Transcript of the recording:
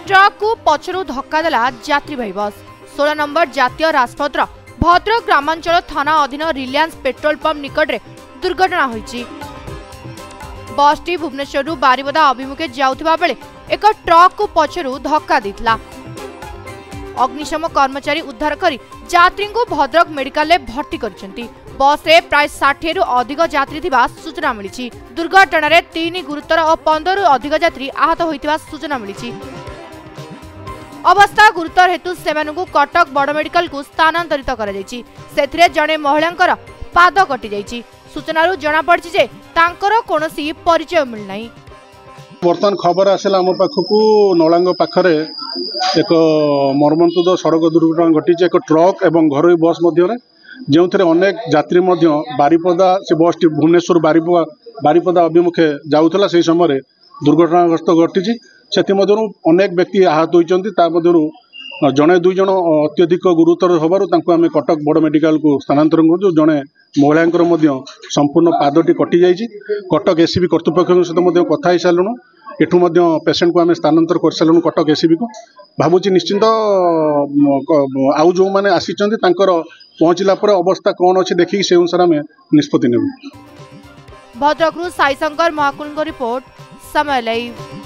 Truck को पछरु धक्का देला यात्रीवाही बस। 16 नंबर जातीय राजपथर भद्रक ग्रामांचल थाना अधीन रिलायंस पेट्रोल पंप निकट में दुर्घटना होईची। बसटी भुवनेश्वर बारिपदा अभिमुखे जाउथिबा बेले एक ट्रक को पछरु धक्का देथिला। अग्निशम कर्मचारी उद्धार करी यात्री को भद्रक मेडिकल में भर्ती करछंती। बस रे प्राय 60 रु अधिक यात्री थिबा सूचना मिली। दुर्घटना रे 3 गुरुतर और 15 रु अधिक यात्री आहत होइतिबा सूचना मिली। अवस्था गुरुतर हेतु सेमानकु कटक बड़ मेडिकल को स्थानांतरित करा जायछि। सेथिरे जणे महिलांकर पाद कटि जायछि। सूचनारु जना पड़छि जे तांकर कोनोसी परिचय मिल नाही। बर्तमान खबर आसला आम पाखक नौलांग पाखरे एक मर्मन्तुद सड़क दुर्घटना घटी। एक ट्रक एवं घरोई बस मध्य जो अनेक यात्री बारिपदा से बस टी भुवनेश्वर बारिपदा अभिमुखे जाऊला से समय दुर्घटनाग्रस्त घटी। से अनेक व्यक्ति आहत होती। जड़े दुई जन अत्यधिक गुरुतर होबारु आम कटक बड़ मेडिकल को स्थानांतर कर। जड़े महिला संपूर्ण पादटी कटि जाइए। कटक एसीबी कर्तृपक्ष सहित कथा हो सारूँ। एठू पेसेंट को आम स्थानांतर कर सारूँ कटक एसीबी को। भावुची निश्चिंत आउ जो मैंने आसी पहुँचला अवस्था कौन अच्छी देखिए से अनुसार आम निष्पत्ति नेबु। भद्रक साईशंकर महाकुल रिपोर्ट समय लाइव।